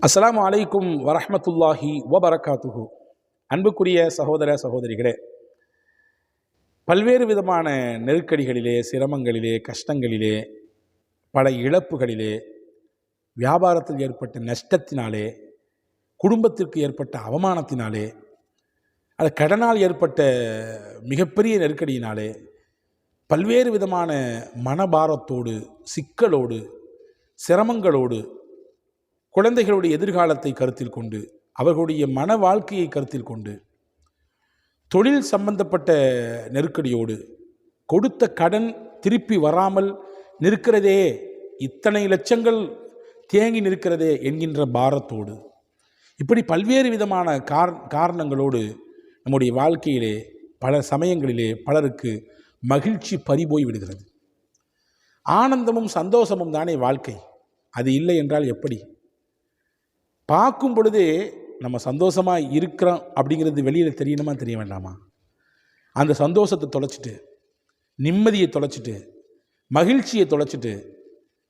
அஸ்ஸலாமு அலைக்கும் வரஹ்மத்துல்லாஹி வபரகாத்துஹு. அன்புக்குரிய சகோதர சகோதரிகளே, பல்வேறு விதமான நெருக்கடிகளிலே, சிரமங்களிலே, கஷ்டங்களிலே, பல இழப்புகளிலே, வியாபாரத்தில் ஏற்பட்ட நஷ்டத்தினாலே, குடும்பத்திற்கு ஏற்பட்ட அவமானத்தினாலே, அது கடனால் ஏற்பட்ட மிகப்பெரிய நெருக்கடியினாலே, பல்வேறு விதமான மனபாரத்தோடு, சிக்கலோடு, சிரமங்களோடு, குழந்தைகளுடைய எதிர்காலத்தை கருத்தில் கொண்டு, அவர்களுடைய மன வாழ்க்கையை கருத்தில் கொண்டு, தொழில் சம்பந்தப்பட்ட நெருக்கடியோடு, கொடுத்த கடன் திருப்பி வராமல் நிற்கிறதே, இத்தனை லட்சங்கள் தேங்கி நிற்கிறதே என்கின்ற பாரத்தோடு, இப்படி பல்வேறு விதமான காரணங்களோடு நம்முடைய வாழ்க்கையிலே பல சமயங்களிலே பலருக்கு மகிழ்ச்சி பறிபோய் விடுகிறது. ஆனந்தமும் சந்தோஷமும் தானே வாழ்க்கை. அது இல்லை என்றால் எப்படி? பார்க்கும் பொழுதே நம்ம சந்தோஷமாக இருக்கிறோம் அப்படிங்கிறது வெளியில் தெரியணுமா தெரிய வேண்டாமா? அந்த சந்தோஷத்தை தொலைச்சிட்டு, நிம்மதியை தொலைச்சிட்டு, மகிழ்ச்சியை தொலைச்சிட்டு,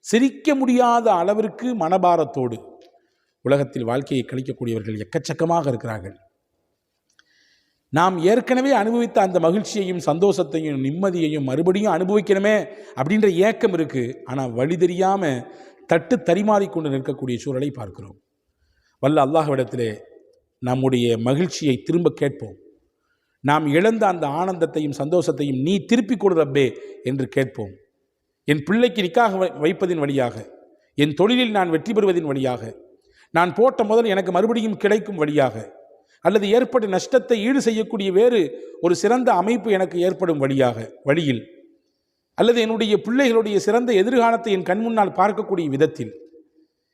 சிரிக்க முடியாத அளவிற்கு மனபாரத்தோடு உலகத்தில் வாழ்க்கையை கழிக்கக்கூடியவர்கள் எக்கச்சக்கமாக இருக்கிறார்கள். நாம் ஏற்கனவே அனுபவித்த அந்த மகிழ்ச்சியையும் சந்தோஷத்தையும் நிம்மதியையும் மறுபடியும் அனுபவிக்கணுமே அப்படின்ற ஏக்கம் இருக்குது. ஆனால் வழி தெரியாமல் தட்டு தரிமாறிக்கொண்டு நிற்கக்கூடிய சூழலை பார்க்கிறோம். வல்ல அல்லாஹ்விடத்திலே நம்முடைய மகிழ்ச்சியை திரும்ப கேட்போம். நாம் இழந்த அந்த ஆனந்தத்தையும் சந்தோஷத்தையும் நீ திருப்பி கொடு ரப்பே என்று கேட்போம். என் பிள்ளைக்கு நிக்காக வைப்பதின் வழியாக, என் தொழிலில் நான் வெற்றி பெறுவதின் வழியாக, நான் போட்ட முதல் எனக்கு மறுபடியும் கிடைக்கும் வழியாக, அல்லது ஏற்பட்ட நஷ்டத்தை ஈடு செய்யக்கூடிய வேறு ஒரு சிறந்த அமைப்பு எனக்கு ஏற்படும் வழியில், அல்லது என்னுடைய பிள்ளைகளுடைய சிறந்த எதிர்காலத்தை என் கண் முன்னால் பார்க்கக்கூடிய விதத்தில்,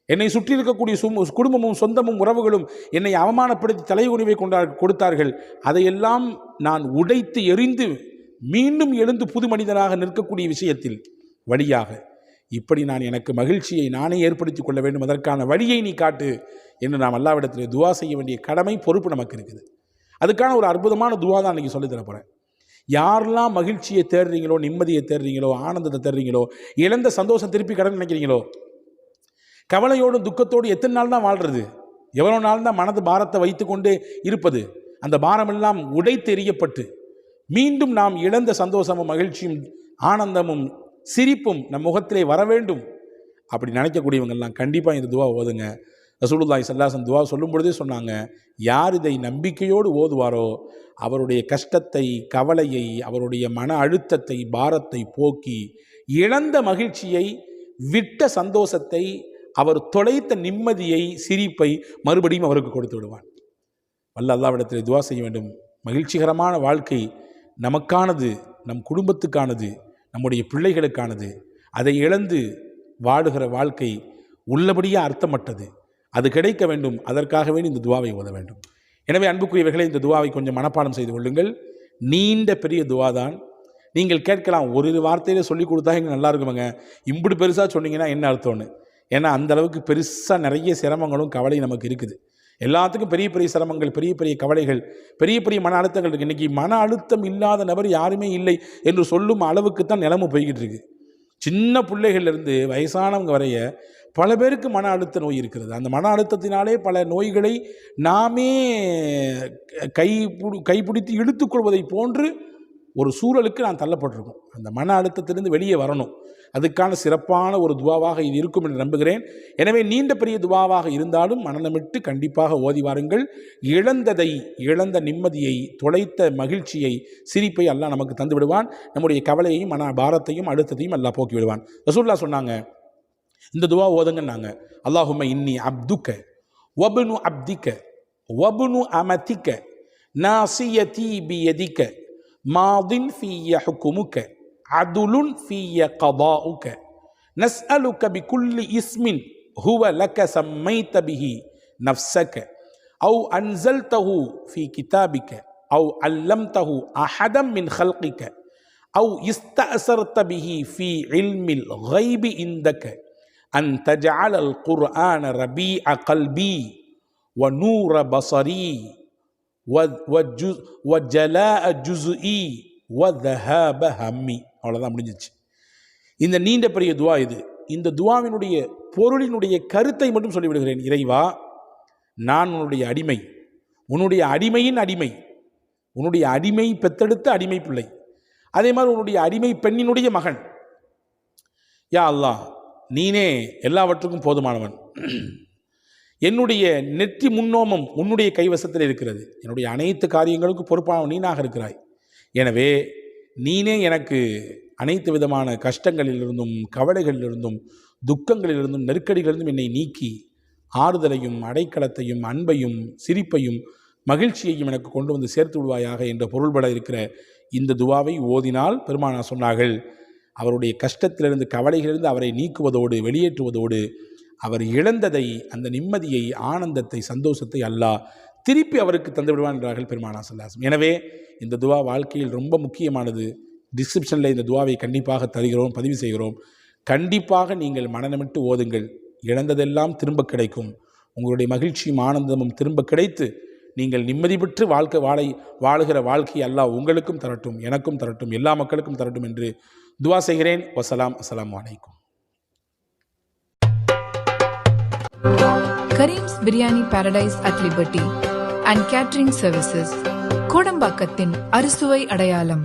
என்னை சுற்றி இருக்கக்கூடிய குடும்பமும் சொந்தமும் உறவுகளும் என்னை அவமானப்படுத்தி தலைகுனிவை கொடுத்தார்கள். அதையெல்லாம் நான் உடைத்து எறிந்து மீண்டும் எழுந்து புது மனிதனாக நிற்கக்கூடிய விஷயத்தில் வழியாக, இப்படி நான் எனக்கு மகிழ்ச்சியை நானே ஏற்படுத்தி கொள்ள வேண்டும், அதற்கான வழியை நீ காட்டு என்று நாம் அல்லாஹ்விடத்தில் துவா செய்ய வேண்டிய கடமை, பொறுப்பு நமக்கு இருக்குது. அதுக்கான ஒரு அற்புதமான துவா தான் அன்றைக்கி சொல்லித் தரப்போகிறேன். யாரெல்லாம் மகிழ்ச்சியை தேடுறீங்களோ, நிம்மதியை தேடுறீங்களோ, ஆனந்தத்தை தேடுறீங்களோ, இழந்த சந்தோஷம் திருப்பி கடன் நினைக்கிறீங்களோ, கவலையோடும் துக்கத்தோடு எத்தனை நாள் தான் வாழ்கிறது? எவ்வளோ நாள் தான் மனது பாரத்தை வைத்து கொண்டே இருப்பது? அந்த பாரமெல்லாம் உடைத்து எறியப்பட்டு மீண்டும் நாம் இழந்த சந்தோஷமும் மகிழ்ச்சியும் ஆனந்தமும் சிரிப்பும் நம் முகத்திலே வர வேண்டும் அப்படி நினைக்கக்கூடியவங்கெல்லாம் கண்டிப்பாக இந்த துவா ஓதுங்க. ரசூலுல்லாஹி ஸல்லல்லாஹு அலைஹி வஸல்லம் துவா சொல்லும் பொழுதே சொன்னாங்க, யார் இதை நம்பிக்கையோடு ஓதுவாரோ அவருடைய கஷ்டத்தை, கவலையை, அவருடைய மன அழுத்தத்தை, பாரத்தை போக்கி இழந்த மகிழ்ச்சியை, விட்ட சந்தோஷத்தை, அவர் தொலைத்த நிம்மதியை, சிரிப்பை மறுபடியும் அவருக்கு கொடுத்து விடுவான். வல்ல அல்லாஹ்விடத்தில் துவா செய்ய வேண்டும். மகிழ்ச்சிகரமான வாழ்க்கை நமக்கானது, நம் குடும்பத்துக்கானது, நம்முடைய பிள்ளைகளுக்கானது. அதை இழந்து வாழுகிற வாழ்க்கை உள்ளபடியே அர்த்தமற்றது. அது கிடைக்க வேண்டும். அதற்காகவே இந்த துவாவை ஓத வேண்டும். எனவே அன்புக்குரியவர்களே, இந்த துவாவை கொஞ்சம் மனப்பாடம் செய்து கொள்ளுங்கள். நீண்ட பெரிய துவா தான். நீங்கள் கேட்கலாம், ஒரு வார்த்தையில சொல்லி கொடுத்தா இங்கே நல்லா இருக்குமாங்க, இப்படி பெருசாக சொன்னீங்கன்னா என்ன அர்த்தம்னு. ஏன்னா அந்த அளவுக்கு பெருசாக நிறைய சிரமங்களும் கவலையும் நமக்கு இருக்குது. எல்லாத்துக்கும் பெரிய பெரிய சிரமங்கள், பெரிய பெரிய கவலைகள், பெரிய பெரிய மன அழுத்தங்கள் இருக்குது. இன்றைக்கி மன அழுத்தம் இல்லாத நபர் யாருமே இல்லை என்று சொல்லும் அளவுக்கு தான் நிலைமை போய்கிட்டு இருக்குது. சின்ன பிள்ளைகள்லேருந்து வயசானவங்க வரைய பல பேருக்கு மன அழுத்த நோய் இருக்கிறது. அந்த மன அழுத்தத்தினாலே பல நோய்களை நாமே கைப்பிடித்து இழுத்துக்கொள்வதை போன்று ஒரு சூழலுக்கு நான் தள்ளப்பட்டிருக்கோம். அந்த மன அழுத்தத்திலிருந்து வெளியே வரணும். அதுக்கான சிறப்பான ஒரு துவாவாக இது இருக்கும் என்று நம்புகிறேன். எனவே நீண்ட பெரிய துவாவாக இருந்தாலும் மனநமிட்டு கண்டிப்பாக ஓதி வாருங்கள். இழந்த நிம்மதியை, தொலைத்த மகிழ்ச்சியை, சிரிப்பை அல்லாஹ் நமக்கு தந்து விடுவான். நம்முடைய கவலையையும் மன பாரத்தையும் அழுத்தத்தையும் அல்லாஹ் போக்கி விடுவான். ரசூலுல்லாஹ் சொன்னாங்க, இந்த துவா ஓதுங்கன்னாங்க, அல்லாஹும்ம இன்னி அப்துக்க வப்னு அப்திக்க வப்னு அமதிக்க நாசியதி பியதிக்க மாதின் ஃபிய ஹுக்குமுக்க அதுலுன் ஃபிய கதாஉக்க நஸ்அலுக்க பிகுல்லி இஸ்மின் ஹுவ லக சம்மைத பிஹி நஃப்ஸக அவு அன்ஸல்தஹு ஃபி கிதாபிக அவு அல்லம்தஹு அஹதம் மின் ஹல்கிக அவு இஸ்தஅஸர்த பிஹி ஃபி இல்மில் கைபி இந்தக அன் தஜஅலல் குர்ஆன ரபீஅ கல்பி வ நூர பஸரி வ ஜலாஅ ஜுஸ்இ வ ذஹாப ஹம்மி. அவ்வளோதான், முடிஞ்சிச்சு. இந்த நீண்ட பெரிய துவா இது. இந்த துவாவினுடைய பொருளினுடைய கருத்தை மட்டும் சொல்லிவிடுகிறேன். இறைவா, நான் உன்னுடைய அடிமை, உன்னுடைய அடிமையின் அடிமை, உன்னுடைய அடிமை பெத்தெடுத்த அடிமை பிள்ளை, அதே மாதிரி உன்னுடைய அடிமை பெண்ணினுடைய மகன். யா அல்லாஹ், நீனே எல்லாவற்றுக்கும் போதுமானவன். என்னுடைய நெற்றி முன்னோமம் உன்னுடைய கைவசத்தில் இருக்கிறது. என்னுடைய அனைத்து காரியங்களுக்கும் பொறுப்பானவன் நீனாக இருக்கிறாய். எனவே நீனே எனக்கு அனைத்து விதமான கஷ்டங்களிலிருந்தும் கவலைகளிலிருந்தும் துக்கங்களிலிருந்தும் நெருக்கடிகளிலிருந்தும் என்னை நீக்கி ஆறுதலையும் அடைக்கலத்தையும் அன்பையும் சிரிப்பையும் மகிழ்ச்சியையும் எனக்கு கொண்டு வந்து சேர்த்து விடுவாயாக என்ற பொருள்பட இருக்கிற இந்த துவாவை ஓதினால் பெருமானார் சொன்னார்கள், அவருடைய கஷ்டத்திலிருந்து கவலைகளிலிருந்து அவரை நீக்குவதோடு வெளியேற்றுவதோடு அவர் இழந்ததை, அந்த நிம்மதியை, ஆனந்தத்தை, சந்தோஷத்தை அல்லாஹ் திருப்பி அவருக்கு தந்து விடுவான் என்றார்கள் பெருமானார் ஸல்லல்லாஹு அலைஹி வஸல்லம். எனவே இந்த துவா வாழ்க்கையில் ரொம்ப முக்கியமானது. டிஸ்கிரிப்ஷனில் இந்த துவாவை கண்டிப்பாக தருகிறோம், பதிவு செய்கிறோம். கண்டிப்பாக நீங்கள் மனநமிட்டு ஓதுங்கள். இழந்ததெல்லாம் திரும்ப கிடைக்கும். உங்களுடைய மகிழ்ச்சியும் ஆனந்தமும் திரும்ப கிடைத்து நீங்கள் நிம்மதி பெற்று வாழுகிற வாழ்க்கையை அல்லாஹ் உங்களுக்கும் தரட்டும், எனக்கும் தரட்டும், எல்லா மக்களுக்கும் தரட்டும் என்று துவா செய்கிறேன். வசலாம். அஸ்ஸலாமு அலைக்கும். Kareem's Biryani Paradise at Liberty and Catering Services, கோடம்பாக்கத்தின் அறுசுவை அடையாளம்.